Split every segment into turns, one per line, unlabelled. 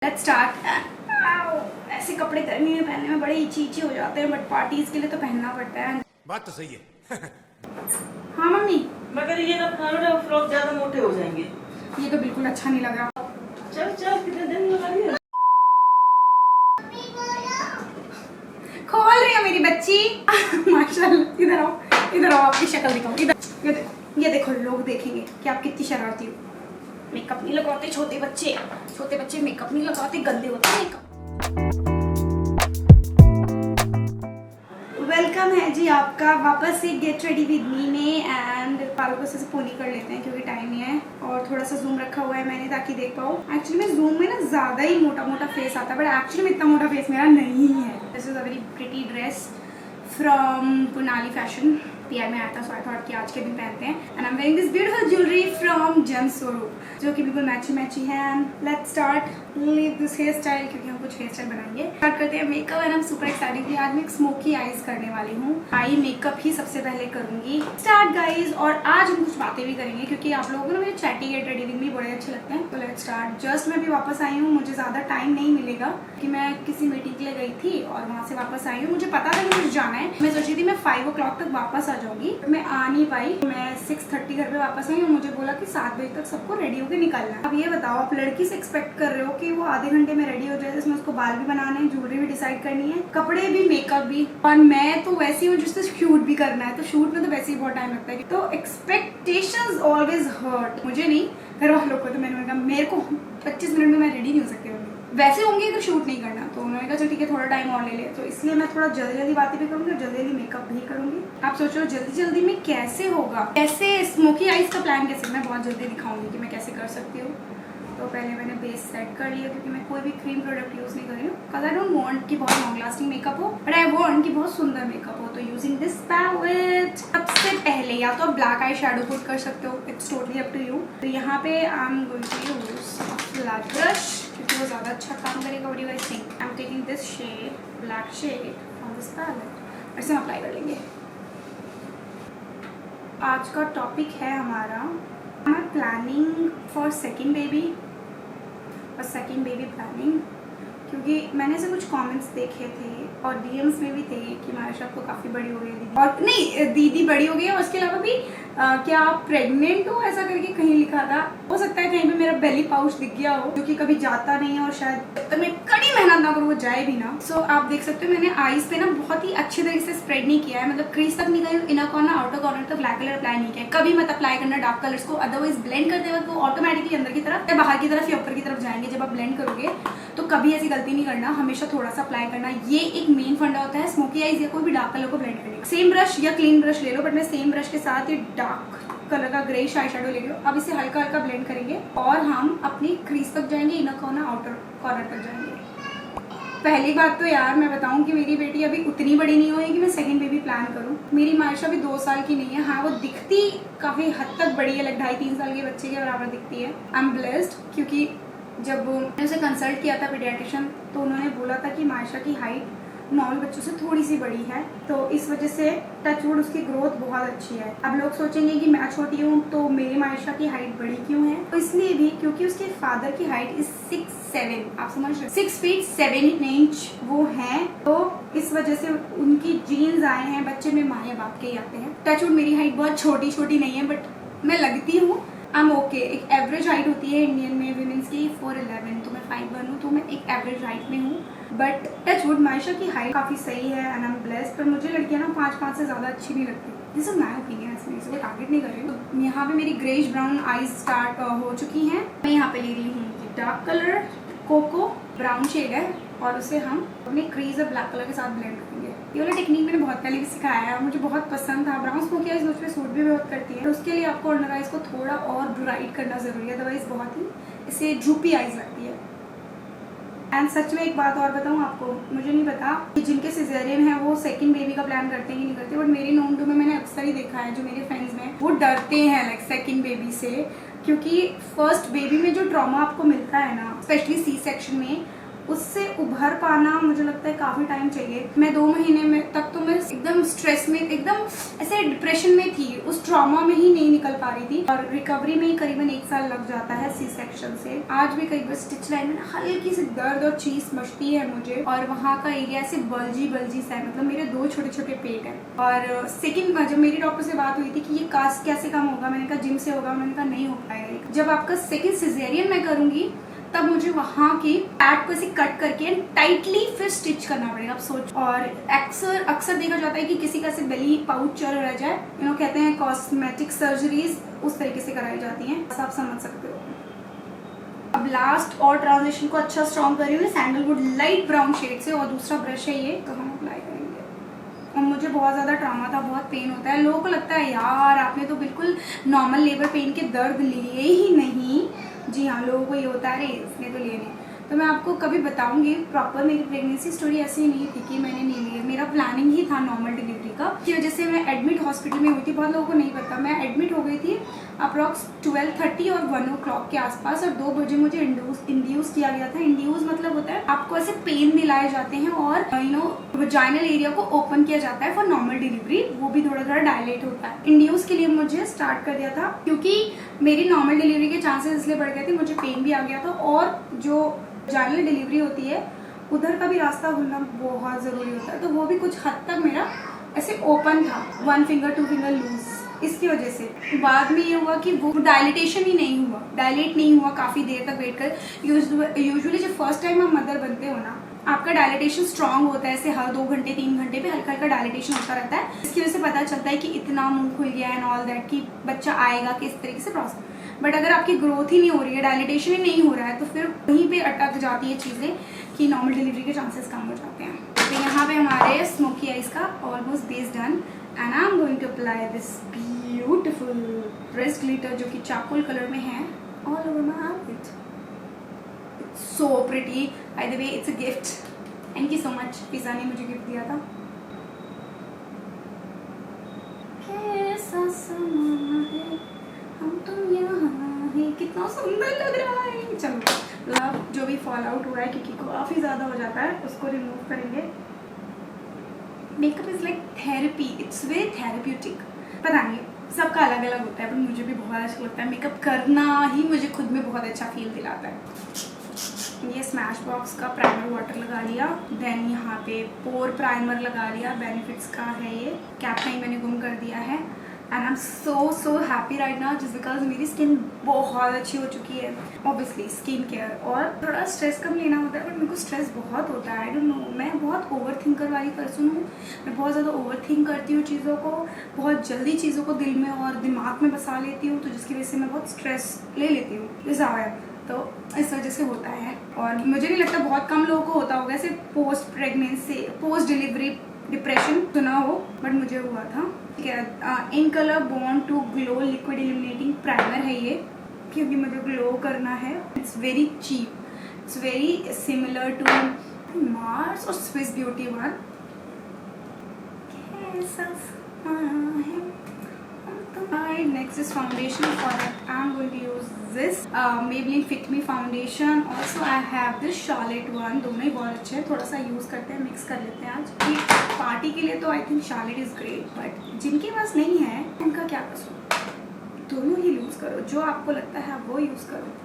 Let's start. ऐसे कपड़े गर्मी में पहनने में बड़े इची हो जाते हैं, बट पार्टीज के लिए तो पहनना पड़ता है।
बात तो सही है।
हाँ मम्मी,
मगर ये ना फ्रॉक ज्यादा मोटे हो जाएंगे।
ये तो बिल्कुल अच्छा नहीं लग रहा।
चल चल, कितने दिन लगा रही है?
खोल रही है मेरी बच्ची। माशाल्लाह, इधर आओ, आपकी शक्ल दिखाओ। इधर ये देखो, लोग देखेंगे कि आप कितनी शरारती हो। मेकअप नहीं लगाते छोटे बच्चे मेकअप नहीं लगाते, गंदे होते हैं मेकअप। वेलकम है जी आपका वापस से गेट रेडी विद मी में। एंड बालों को से पोनी कर लेते हैं क्योंकि टाइम नहीं है, और थोड़ा सा जूम रखा हुआ है मैंने ताकि देख पाऊँ। एक्चुअली में जूम में ना ज़्यादा ही मोटा फेस आता है, बट एक्चुअली में इतना मोटा फेस मेरा नहीं है। This is a very pretty dress from Punali fashion. PI में आया था, सो आई थॉट कि आज के दिन पहनते हैं। And I am wearing this beautiful jewellery from gem Swaroop, जो कि बिल्कुल मैची है। And let's start leave this hair style, क्योंकि हम कुछ हेयर स्टाइल बनाएंगे। स्टार्ट करते हैं makeup. And I am super excited कि आज मैं एक स्मोकी आईज करने वाली हूँ। आई मेकअप ही सबसे पहले करूंगी। Start guys. और आज हम कुछ बातें भी करेंगे क्योंकि आप लोगों को ना मेरे चैटी गेट रेडी विद मी बड़े अच्छे लगते हैं। तो लेट्स स्टार्ट। जस्ट मैं भी वापस आई हूँ, मुझे ज्यादा टाइम नहीं मिलेगा कि मैं किसी मीटिंग के लिए गई थी और वहाँ से वापस आई हूँ। मुझे पता था कि मुझे जाना है। मैं सोची थी मैं 5 o'clock तक वापस आ जाऊंगी, मैं आ नहीं पाई। मैं 6:30 घर पे वापस आई और मुझे बोला कि 7 बजे तक सबको रेडी होकर निकलना है। अब ये बताओ, आप लड़की से एक्सपेक्ट कर रहे हो कि वो आधे घंटे में रेडी हो जाए, जिसमें उसको बाल भी बनाने हैं, ज्वेलरी भी डिसाइड करनी है, कपड़े भी, मेकअप भी। और मैं तो वैसी हूँ जिससे शूट भी करना है, तो शूट में तो वैसे ही बहुत टाइम लगता है। तो एक्सपेक्टेशंस ऑलवेज हर्ट, मुझे नहीं, घर वालों को। तो मैंने कहा मेरे को 25 मिनट में मैं रेडी नहीं हो सकती वैसे होंगे अगर शूट नहीं करना। तो उन्होंने कहा चल ठीक है, थोड़ा टाइम और ले ले। तो इसलिए मैं थोड़ा जल्दी बातें भी करूंगी और जल्दी मेकअप भी करूंगी। आप सोचो जल्दी में कैसे होगा, कैसे स्मोकी आईज का प्लान कैसे, मैं बहुत जल्दी दिखाऊंगी कि मैं कैसे कर सकती हूँ। तो पहले मैंने बेस सेट कर लिया क्योंकि मैं कोई भी क्रीम प्रोडक्ट यूज नहीं कर रही हूँ, बिकॉज आई डोंट वांट कि बहुत लॉन्ग लास्टिंग मेकअप हो, बट आई वांट कि बहुत सुंदर मेकअप हो। तो यूजिंग दिस पैलेट, सबसे पहले या तो ब्लैक आई शेडो पुट कर सकते हो, it's totally up to you. तो यहाँ पे I am going to use black brush क्योंकि वो ज़्यादा अच्छा काम करेगा। What do you guys think? I am taking this shade, black shade from this palette, ऐसे हम अप्लाई कर लेंगे। आज का टॉपिक है हमारा प्लानिंग फॉर सेकेंड बेबी और सेकेंड बेबी प्लानिंग, क्योंकि मैंने से कुछ कमेंट्स देखे थे और डीएम्स में भी थे कि मायशा तो काफ़ी बड़ी हो गई दीदी, और नहीं दीदी बड़ी हो गई है, और उसके अलावा भी क्या आप प्रेग्नेंट हो ऐसा करके कहीं लिखा था। हो सकता है कहीं पे मेरा बेली पाउच दिख गया हो, जो कि कभी जाता नहीं है, और शायद तो मैं कड़ी मेहनत ना करूँ वो जाए भी ना। सो आप देख सकते हो मैंने आईज पे ना बहुत ही अच्छे तरीके से स्प्रेड नहीं किया है, मतलब क्रीज तक नहीं गई, इनर कॉर्नर आउटर कॉर्नर तक ब्लैक कलर अप्लाई नहीं किया। कभी मत अप्लाई करना डार्क कलर्स को, अदरवाइज ब्लेंड करते वक्त वो ऑटोमेटिकली अंदर की तरफ या बाहर की तरफ या ऊपर की तरफ जाएंगे जब आप ब्लेंड करोगे। तो कभी ऐसी गलती नहीं करना, हमेशा थोड़ा सा अप्लाई करना। ये एक मेन फंडा होता है स्मोकी आईज या कोई भी डार्क कलर को ब्लेंड करने का। सेम ब्रश या क्लीन ब्रश ले लो, बट मैं सेम ब्रश के साथ ये डार्क कलर का ग्रे आई शेडो ले लो। अब इसे हल्का हल्का ब्लेंड करेंगे और हम अपनी क्रीज तक जाएंगे, इनर कॉर्नर आउटर कॉर्नर तक जाएंगे। पहली बात तो यार मैं बताऊं कि मेरी बेटी अभी उतनी बड़ी नहीं हुई कि मैं सेकंड बेबी प्लान करूं। मेरी मायशा भी 2 साल की नहीं है। हाँ, वो दिखती काफी हद तक बड़ी है, लाइक 2.5-3 साल के बच्चे के बराबर दिखती है। आई एम ब्लेस्ड, क्योंकि जब मैंने उसे कंसल्ट किया था पीडियाट्रिशियन, तो उन्होंने बोला था कि मायशा की हाइट नॉर्मल बच्चों से थोड़ी सी बड़ी है, तो इस वजह से टचवुड उसकी ग्रोथ बहुत अच्छी है। अब लोग सोचेंगे कि मैं छोटी हूँ तो मेरी मायशा की हाइट बड़ी क्यों है, तो इसलिए भी क्योंकि उसके फादर की हाइट इज 6'7", आप समझ रहे, 6 feet 7 inch वो हैं। तो इस वजह से उनकी जीन्स आए हैं, बच्चे में माँ या बाप के ही आते हैं। टचवुड मेरी हाइट बहुत छोटी नहीं है, बट मैं लगती हूँ आई एम ओके। एक एवरेज हाइट होती है इंडियन में विमेंस की 4'11", तो मैं 5'1" हूँ, तो मैं एक एवरेज हाइट में हूँ। बट टचवुड मायशा की हाइट काफ़ी सही है एंड आई एम ब्लेस्ड। पर मुझे लड़कियाँ ना 5'5" से ज़्यादा अच्छी नहीं लगती। दिस इज माय ओपिनियन, इसमें इसे टारगेट नहीं कर रही हूँ। तो यहाँ पे मेरी ग्रेश ब्राउन आईज स्टार्ट हो चुकी हैं। मैं यहाँ पे ले रही हूँ dark colour, cocoa brown shade है, और उसे हम अपने क्रीज और ब्लैक कलर के साथ ब्लेंड करेंगे। ये वाला टेक्निक मैंने बहुत पहले भी सिखाया है और मुझे बहुत पसंद था। ब्राउन स्मोकी आईज मुझ पर सूट भी बहुत करती है, तो उसके लिए आपको अंडर आईज को थोड़ा और ब्राइट करना जरूरी है, अदरवाइज बहुत ही इसे ड्रूपी आईज लगती है। एंड सच में एक बात और बताऊँ आपको, मुझे नहीं पता कि जिनके सिजेरियन है वो सेकंड बेबी का प्लान करते हैं कि नहीं करते, बट मेरी नोन टू में मैंने अक्सर ही देखा है, जो मेरे फ्रेंड्स में वो डरते हैं लाइक सेकंड बेबी से, क्योंकि फर्स्ट बेबी में जो ट्रॉमा आपको मिलता है ना, स्पेशली सी सेक्शन में, उससे उभर पाना मुझे लगता है काफ़ी टाइम चाहिए। मैं 2 महीने में तक तो मैं एकदम स्ट्रेस में, एकदम ऐसे डिप्रेशन में थी, उस ट्रॉमा में ही नहीं निकल पा रही थी, और रिकवरी में ही करीबन 1 साल लग जाता है सी सेक्शन से। आज भी कई बार स्टिच लाइन में हल्की सी दर्द और चीज मचती है मुझे, और वहाँ का एरिया ऐसे बल्जी सा है, मतलब मेरे 2 छोटे छोटे पेट है। और सेकेंड जब मेरी डॉक्टर से बात हुई थी कि ये कास्ट कैसे कम होगा, मैंने कहा जिम से होगा। उन्होंने कहा नहीं हो पाएगा। जब आपका सेकेंड सिजेरियन मैं करूंगी तब मुझे वहाँ की पैड को ऐसे कट करके टाइटली फिर स्टिच करना पड़ेगा। आप सोच। और अक्सर देखा जाता है कि किसी का से बेली पाउच चल रह जाए, कहते हैं कॉस्मेटिक सर्जरीज उस तरीके से कराई जाती हैं, आप समझ सकते हो। अब लास्ट और ट्रांजिशन को अच्छा स्ट्रॉन्ग कर रही हूँ सैंडलवुड लाइट ब्राउन शेड से, और दूसरा ब्रश है ये, तो हम अप्लाई करेंगे। और मुझे बहुत ज़्यादा ट्रॉमा था, बहुत पेन होता है। लोगों को लगता है यार आपने तो बिल्कुल नॉर्मल लेबर पेन के दर्द लिए ही नहीं। जी हाँ, लोगों को ये होता है अरे इसने तो लिए नहीं। तो मैं आपको कभी बताऊंगी प्रॉपर। मेरी प्रेगनेंसी स्टोरी ऐसी नहीं थी कि मैंने नहीं लिया, मेरा प्लानिंग ही था नॉर्मल डिलीवरी का, की वजह से मैं एडमिट हॉस्पिटल में हुई थी। बहुत लोगों को नहीं पता, मैं एडमिट हो गई थी अप्रॉक्स 12:30 और 1 o'clock के आसपास, और 2 बजे मुझे इंड्यूस किया गया था। इंड्यूस मतलब होता है आपको ऐसे पेन दिलाए जाते हैं और वजाइनल एरिया को ओपन किया जाता है फॉर नॉर्मल डिलीवरी, वो भी थोड़ा थोड़ा डायलेट होता है। इंड्यूस के लिए मुझे स्टार्ट कर दिया था क्योंकि मेरी नॉर्मल डिलीवरी के चांसेस इसलिए बढ़ गए थे, मुझे पेन भी आ गया था, और जो वजाइनल डिलीवरी होती है उधर का भी रास्ता खुलना बहुत ज़रूरी होता है, तो वो भी कुछ हद तक मेरा ऐसे ओपन था, 1 फिंगर 2 फिंगर लूज। इसकी वजह से बाद में ये हुआ कि वो डायलिटेशन ही नहीं हुआ, डायलेट नहीं हुआ काफ़ी देर तक वेट कर। यूजुअली जब फर्स्ट टाइम आप मदर बनते हो ना, आपका डायलिटेशन स्ट्रांग होता है, ऐसे हर 2 घंटे 3 घंटे पे हल्का हल्का डायलिटेशन होता रहता है। इसकी वजह से पता चलता है कि इतना मुंह खुल गया एंड ऑल दैट, कि बच्चा आएगा किस तरीके से प्रोसेस। बट अगर आपकी ग्रोथ ही नहीं हो रही है, डायलिटेशन ही नहीं हो रहा है, तो फिर वहीं पे अटक जाती है चीज़ें कि नॉर्मल डिलीवरी के चांसेस कम हो जाते हैं। तो यहाँ पे हमारे स्मोकी आइज का almost base done, and I am going to apply this beautiful breast glitter जो कि चारकोल कलर में है all over my outfit. So pretty, by the way it's a gift, thank you so much. Pizza ने मुझे gift दिया था। कैसा समा है हम तुम यहाँ है, कितना सुंदर लग रहा है। चलो लव जो भी फॉल आउट हुआ है क्योंकि काफ़ी ज़्यादा हो जाता है, उसको रिमूव करेंगे। Makeup is like therapy, it's very therapeutic. पता नहीं सबका अलग अलग होता है, पर मुझे भी बहुत अच्छा लगता है। मेकअप करना ही मुझे खुद में बहुत अच्छा फील दिलाता है। ये स्मैश बॉक्स का प्राइमर वाटर लगा लिया, देन यहाँ पे पोर प्राइमर लगा लिया, बेनिफिट्स का है ये, कैप टाइम मैंने गुम कर दिया है। And I am so happy right now just because मेरी स्किन बहुत अच्छी हो चुकी है। ऑब्वियसली स्किन केयर और थोड़ा स्ट्रेस कम लेना होता है, बट मेरे को स्ट्रेस बहुत होता है। आई डोंट नो, मैं बहुत ओवर थिंकर वाली पर्सन हूँ। मैं बहुत ज़्यादा ओवर थिंक करती हूँ चीज़ों को, बहुत जल्दी चीज़ों को दिल में और दिमाग में बसा लेती हूँ, तो जिसकी वजह से मैं बहुत स्ट्रेस ले लेती हूँ। तो इस वजह से होता है, और मुझे नहीं लगता बहुत कम लोगों को होता होगा ऐसे post pregnancy, post delivery depression सुना हो, बट मुझे हुआ था। ठीक है, Incolor born to glow liquid illuminating primer है ये, क्योंकि मुझे ग्लो करना है। It's very cheap, it's very similar to Mars और Swiss Beauty one. Next is foundation. For that I'm going to use this Maybelline Fit Me foundation. Also I have this Charlotte one. दोनों ही बहुत अच्छे हैं, थोड़ा सा use करते हैं, mix कर लेते हैं आज। एक पार्टी के लिए तो I think Charlotte is great, but जिनके पास नहीं है उनका क्या कसूर, दोनों ही यूज़ करो, जो आपको लगता है आप वो यूज़ करो।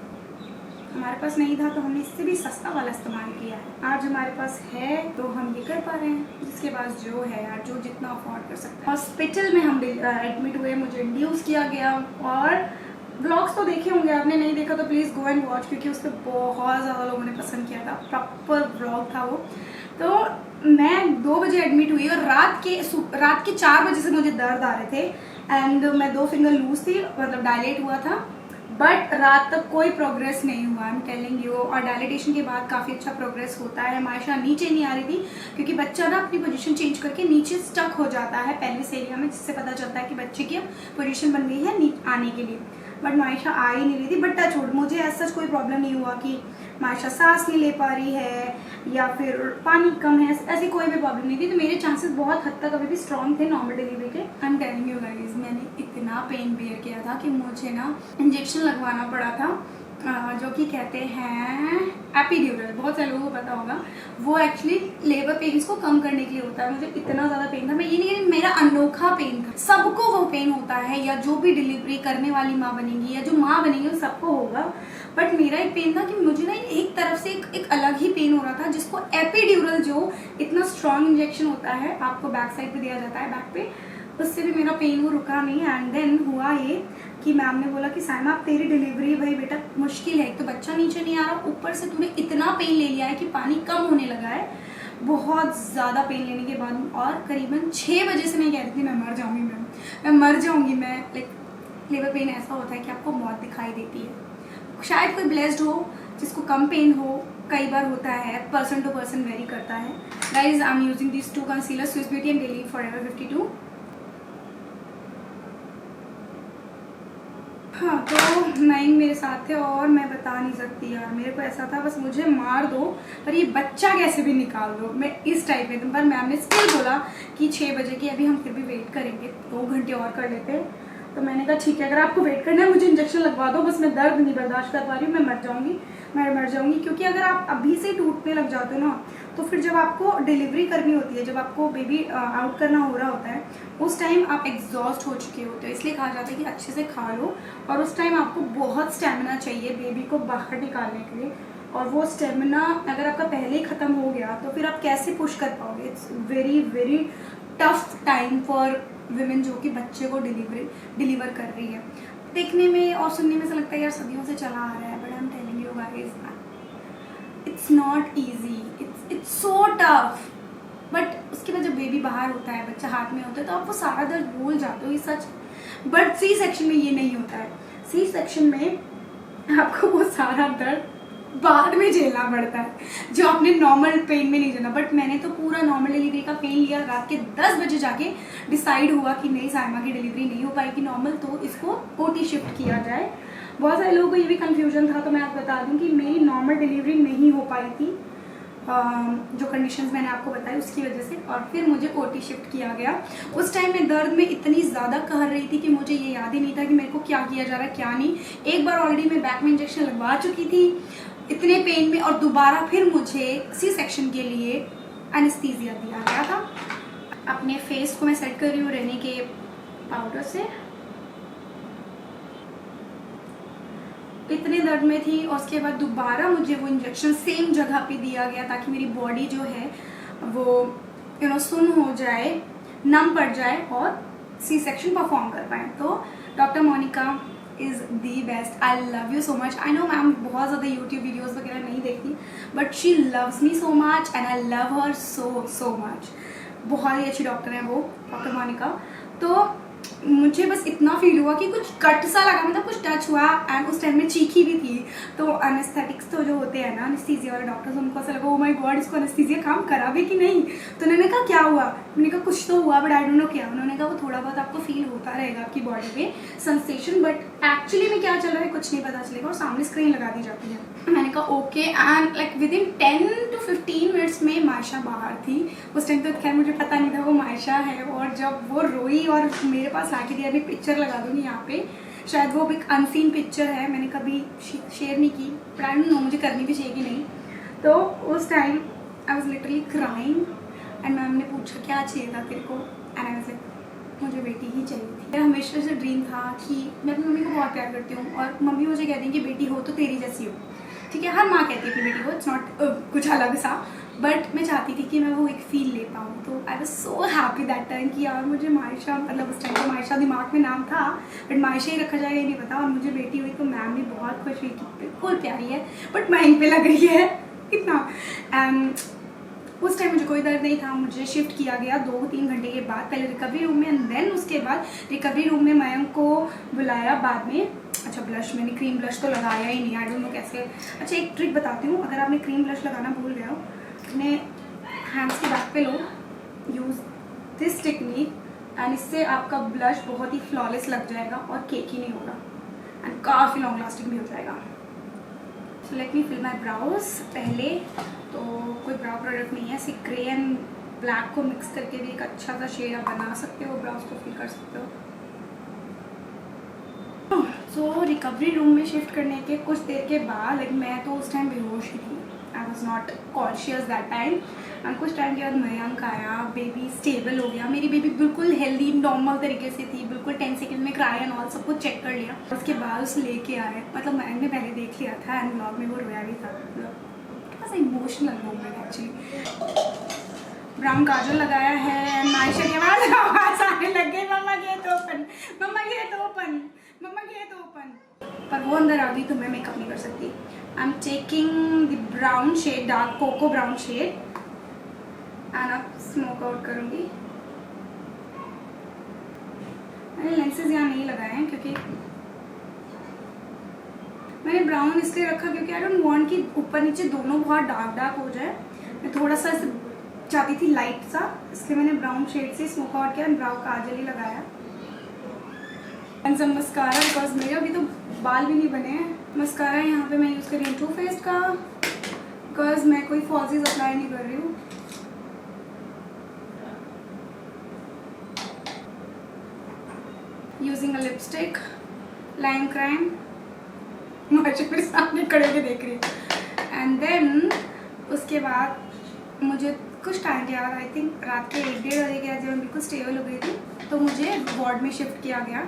हमारे पास नहीं था तो हमने इससे भी सस्ता वाला इस्तेमाल किया है। आज हमारे पास है तो हम ये कर पा रहे हैं, जिसके पास जो है यार, जो जितना अफोर्ड कर सकता है। हॉस्पिटल में हम एडमिट हुए, मुझे इंड्यूस किया गया, और ब्लॉग्स तो देखे होंगे आपने, नहीं देखा तो प्लीज़ गो एंड वॉच, क्योंकि उसको बहुत ज़्यादा लोगों ने पसंद किया था। प्रॉपर ब्लॉग था वो। तो मैं 2 बजे एडमिट हुई और रात के 4 बजे से मुझे दर्द आ रहे थे, एंड मैं 2 फिंगर लूज थी, मतलब डायलेट हुआ था, बट रात तक कोई प्रोग्रेस नहीं हुआ। I am telling you. और डायलिटेशन के बाद काफ़ी अच्छा प्रोग्रेस होता है। मायशा नीचे नहीं आ रही थी, क्योंकि बच्चा ना अपनी पोजीशन चेंज करके नीचे स्टक हो जाता है पेल्विस एरिया में, जिससे पता चलता है कि बच्चे की पोजीशन बन गई है आने के लिए। बट मायशा आ ही नहीं रही थी। बट टच वुड, मुझे ऐसा कोई प्रॉब्लम नहीं हुआ कि मायशा सांस नहीं ले पा रही है या फिर पानी कम है, ऐसी कोई भी प्रॉब्लम नहीं थी। तो मेरे चांसेस बहुत हद तक अभी भी स्ट्रॉन्ग थे नॉर्मल डिलीवरी के। I am telling you guys, मैंने इतना पेन बेयर किया था कि मुझे ना इंजेक्शन लगवाना पड़ा था जो कि कहते हैं एपिड्यूरल, बहुत सारे लोगों को पता होगा। वो एक्चुअली लेबर पेन्स को कम करने के लिए होता है। मुझे इतना ज़्यादा पेन था, मैं ये नहीं, मेरा अनोखा पेन था। सबको वो पेन होता है, या जो भी डिलीवरी करने वाली माँ बनेगी या जो माँ बनेगी वो सबको होगा। बट मेरा एक पेन था कि मुझे ना एक तरफ से एक अलग ही पेन हो रहा था, जिसको एपिड्यूरल, जो इतना स्ट्रॉन्ग इंजेक्शन होता है, आपको बैक साइड पे दिया जाता है, बैक पे, उससे भी मेरा पेन वो रुका नहीं। एंड देन हुआ ये कि मैम ने बोला कि साइमा अब तेरी डिलीवरी भाई बेटा मुश्किल है, एक तो बच्चा नीचे नहीं आ रहा, ऊपर से तूने इतना पेन ले लिया है कि पानी कम होने लगा है। बहुत ज़्यादा पेन लेने के बाद, और करीबन 6 बजे से मैं कह रही थी मैं मर जाऊँगी मैम, मैं मर जाऊँगी। मैं लाइक लेबर पेन ऐसा होता है कि आपको मौत दिखाई देती है। शायद कोई ब्लेस्ड हो जिसको कम पेन हो, कई बार होता है, पर्सन टू पर्सन वेरी करता है। Guys I am using this 2 concealer, Swiss beauty and daily forever 52। हाँ, तो नाइन मेरे साथ थे और मैं बता नहीं सकती यार, मेरे को ऐसा था बस मुझे मार दो पर ये बच्चा कैसे भी निकाल दो, मैं इस टाइप में। पर मैम ने स्टिल बोला कि 6 बजे की अभी हम फिर भी वेट करेंगे, 2 घंटे और कर लेते। तो मैंने कहा ठीक है, अगर आपको वेट करना है मुझे इंजेक्शन लगवा दो, बस मैं दर्द नहीं बर्दाश्त कर पा रही हूँ, मैं मर जाऊँगी। क्योंकि अगर आप अभी से टूटने लग जाते हो ना, तो फिर जब आपको डिलीवरी करनी होती है, जब आपको बेबी आउट करना हो रहा होता है, उस टाइम आप एग्जॉस्ट हो चुके होते हो। इसलिए कहा जाता है कि अच्छे से खा लो, और उस टाइम आपको बहुत स्टेमिना चाहिए बेबी को बाहर निकालने के लिए। और वो स्टेमिना अगर आपका पहले ही ख़त्म हो गया तो फिर आप कैसे पुश कर पाओगे। It's very very tough time for women जो कि बच्चे को डिलीवर कर रही है। देखने में और सुनने में ऐसा लगता है यार सदियों से चला आ रहा है, but I am telling you guys it's not easy, it's so tough. But उसके बाद जब बेबी बाहर होता है, बच्चा हाथ में होता है, तो आप वो सारा दर्द भूल जाते हो, ये सच। बट सी सेक्शन में ये नहीं होता है। सी सेक्शन में आपको वो सारा दर्द बाद में झेलना पड़ता है, जो आपने नॉर्मल पेन में नहीं झेलना। बट मैंने तो पूरा नॉर्मल डिलीवरी का पेन लिया, रात के 10 बजे जाके डिसाइड हुआ कि नहीं साइमा की डिलीवरी नहीं हो पाएगी नॉर्मल, तो इसको ओटी शिफ्ट किया जाए। बहुत सारे लोगों को ये भी कन्फ्यूजन था, तो मैं आपको बता दूं कि मेरी नॉर्मल डिलीवरी नहीं हो पाई थी, जो कंडीशंस मैंने आपको बताई उसकी वजह से, और फिर मुझे ओटी शिफ्ट किया गया। उस टाइम मैं दर्द में इतनी ज़्यादा कह रही थी कि मुझे ये याद ही नहीं था कि मेरे को क्या किया जा रहा है क्या नहीं। एक बार ऑलरेडी मैं बैक में इंजेक्शन लगवा चुकी थी इतने पेन में, और दोबारा फिर मुझे सी सेक्शन के लिए एनेस्थीसिया दिया गया था। अपने फेस को मैं सेट कर रही हूँ रहने के पाउडर से। इतने दर्द में थी, और उसके बाद दोबारा मुझे वो इंजेक्शन सेम जगह पे दिया गया ताकि मेरी बॉडी जो है वो सुन हो जाए, नम पड़ जाए और सी सेक्शन परफॉर्म कर पाए। तो doctor Monica is the best, I love you so much. I know ma'am बहुत ज़्यादा यूट्यूब वीडियोज़ वगैरह नहीं देखती, but she loves me so much and I love her so much. बहुत ही अच्छी डॉक्टर हैं वो, डॉक्टर मोनिका। तो मुझे बस इतना फील हुआ कि कुछ कट सा लगा, मतलब कुछ टच हुआ, एंड उस टाइम में चीखी भी थी। तो एनेस्थेटिक्स तो जो होते हैं ना, एनेस्थीसिया वाले डॉक्टर्स, उनको ऐसा लगा ओ माय गॉड इसको एनेस्थीसिया काम करा भी कि नहीं। तो उन्होंने कहा क्या हुआ, मैंने कहा कुछ तो हुआ बट आई डोंट नो क्या। उन्होंने कहा वो थोड़ा बहुत आपको फील होता रहेगा आपकी बॉडी पे सेंसेशन, बट एक्चुअली में क्या चल रहा है कुछ नहीं पता चलेगा, और सामने स्क्रीन लगा दी जाती है। मैंने कहा okay, and like with in 10 to 15 minutes में मायशा बाहर थी। उस टाइम तो खैर मुझे पता नहीं था वो मायशा है, और जब वो रोई और मेरे पास लाके दिया, अभी पिक्चर लगा दूँगी यहाँ पे, शायद वो एक अनसीन पिक्चर है, मैंने कभी शेयर नहीं की, बट आई डोंट नो मुझे करनी भी चाहिए कि नहीं। तो उस time I was literally crying, and ma'am ने पूछा क्या चाहिए था तेरे को, एंड आई वाज लाइक मुझे बेटी ही चाहिए थी। मेरा हमेशा से ड्रीम था कि मैं अपनी मम्मी को बहुत प्यार करती हूँ, और मम्मी मुझे कहती हैं कि बेटी हो तो तेरी जैसी हो, ठीक है, हर माँ कहती है अपनी बेटी को, इट्स नॉट कुछ अलग सा, बट मैं चाहती थी कि मैं वो एक फील ले पाऊँ। तो I was so happy that time कि यार मुझे मायशा, मतलब उस टाइम तो मायशा दिमाग में नाम था, बट मायशा ही रखा जाएगा ये नहीं पता, और मुझे बेटी हुई तो मैम भी बहुत खुश हुई कि बिल्कुल प्यारी है, बट माइंड पे लग रही है इतना। एंड उस टाइम मुझे कोई दर्द नहीं था। मुझे शिफ्ट किया गया 2-3 घंटे के बाद, पहले रिकवरी रूम में, एंड देन उसके बाद रिकवरी रूम में मयंक को बुलाया बाद में। अच्छा, ब्लश मैंने क्रीम ब्लश तो लगाया ही नहीं, आई डोंट नो कैसे। अच्छा, एक ट्रिक बताती हूँ, अगर आपने क्रीम ब्लश लगाना भूल गया हो, अपने हैंड्स के बैक पे लो, यूज़ दिस टेक्निक, एंड इससे आपका ब्लश बहुत ही फ्लॉलेस लग जाएगा और केकी नहीं होगा, एंड काफ़ी लॉन्ग लास्टिंग भी हो जाएगा। So let me fill my brows. पहले तो कोई ब्राउ प्रोडक्ट नहीं है, सिर्फ ग्रे एंड ब्लैक को मिक्स करके भी एक अच्छा सा शेड आप बना सकते हो, ब्राउज को फिल कर सकते हो। सो रिकवरी रूम में शिफ्ट करने के कुछ देर के बाद लाइक मैं तो उस टाइम बेहोश ही थी, I was not conscious that time. And कुछ टाइम के बाद मयंक आया, बेबी स्टेबल हो गया, मेरी बेबी बिल्कुल हेल्दी नॉर्मल तरीके से थी, बिल्कुल 10 सेकंड में क्राई एंड ऑल सब कुछ चेक कर लिया। उसके बाद उसे लेके आए, मतलब मैंने पहले देख लिया था एंड ब्लॉग में वो रोया भी था, मतलब इमोशनल मोमेंट एक्चुअली। ब्राउन काजल लगाया है एंड मायशा के बाद आवाज आने लग गई, मम्मा गेट ओपन, मम्मा गेट ओपन, मम्मा गेट ओपन। पर वो अंदर आ गई तो मैं मेकअप नहीं कर सकती। I am taking the brown shade, dark cocoa brown shade and अब स्मोक आउट करूँगी। मैंने लेंसेज यहाँ नहीं लगाए हैं क्योंकि मैंने ब्राउन इसलिए रखा क्योंकि आई डोंट वांट कि ऊपर नीचे दोनों बहुत डार्क डार्क हो जाए। मैं थोड़ा सा ऐसे चाहती थी लाइट सा, इसलिए मैंने ब्राउन शेड से स्मोक आउट किया एंड ब्राउन काजल ही लगाया एंड सम मस्कारा बिकॉज मेरे अभी तो बाल भी नहीं बने हैं। मस्कारा यहाँ पे मैं यूज़ कर रही हूँ टू फेस्ड का बिकॉज मैं कोई फॉल्सीज अप्लाई नहीं कर रही हूँ। Using a lipstick lime crime, मुझे मेरे सामने खड़े के देख रही है। एंड देन उसके बाद मुझे कुछ टाइम के बाद आई थिंक रात के 1-1:30 बजे के बाद जब मैं बिल्कुल स्टेबल हो गई थी तो मुझे वार्ड में शिफ्ट किया गया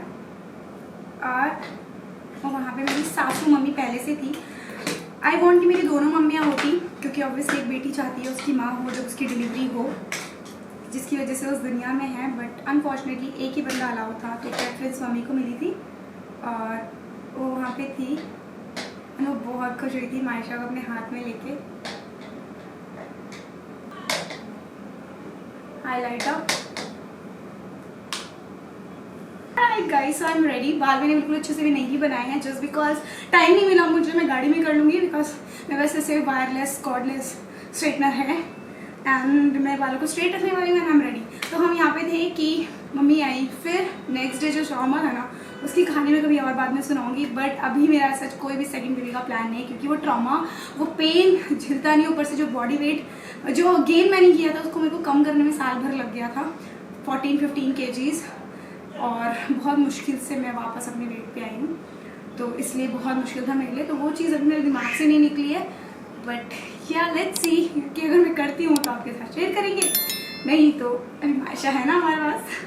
और वहाँ पे मेरी सासू मम्मी पहले से थी। आई वॉन्ट कि मेरी दोनों मम्मियाँ होती क्योंकि ऑब्वियसली एक बेटी चाहती है उसकी माँ हो जब उसकी डिलीवरी हो, जिसकी वजह से उस दुनिया में है, बट अनफॉर्चुनेटली एक ही बंदा अलाउ था तो प्रेफरेंस मम्मी को मिली थी और वो वहाँ पे थी। वो बहुत खुश हुई थी मायशा को अपने हाथ में लेके। Highlighter guys, so I am ready. बाल मैंने बिल्कुल अच्छे से भी नहीं बनाए हैं जस्ट बिकॉज टाइम नहीं मिला मुझे, मैं गाड़ी में कर लूँगी बिकॉज मेरे पास ऐसे वायरलेस कॉर्डलेस स्ट्रेटनर है एंड मैं बालों को स्ट्रेट रखने वाली हूँ एंड आई एम रेडी। तो हम यहाँ पे थे कि मम्मी आई, फिर नेक्स्ट डे जो ट्रॉमा था ना उसकी कहानी मैं कभी और बाद में सुनाऊंगी, बट अभी मेरा सच कोई भी सेकंड बेबी का प्लान नहीं है क्योंकि वो ट्रॉमा, वो पेन झेलता नहीं, ऊपर से जो बॉडी वेट जो गेन मैंने किया था उसको मेरे को कम करने में साल भर लग गया था, 14-15 kgs, और बहुत मुश्किल से मैं वापस अपने वेट पे आई हूँ तो इसलिए बहुत मुश्किल था मेरे लिए। तो वो चीज़ अभी मेरे दिमाग से नहीं निकली है, बट या लेट्स सी कि अगर मैं करती हूँ तो आपके साथ शेयर करेंगे, नहीं तो अभी मायशा है ना हमारे पास।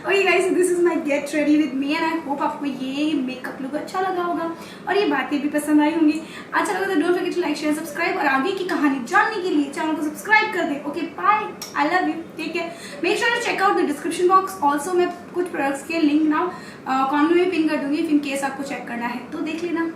Okay guys, this is my get ready with me and I hope आपको ये मेकअप लुक अच्छा लगा होगा और ये बातें भी पसंद आई होंगी। अच्छा लगा तो don't forget to like share subscribe और आगे की कहानी जानने के लिए चैनल को सब्सक्राइब कर दें। Okay bye, I love you, take care, make sure to check out the description box. Also मैं कुछ प्रोडक्ट्स के लिंक ना कॉमेंट में पिन कर दूंगी इफ इन केस आपको चेक करना है तो देख लेना।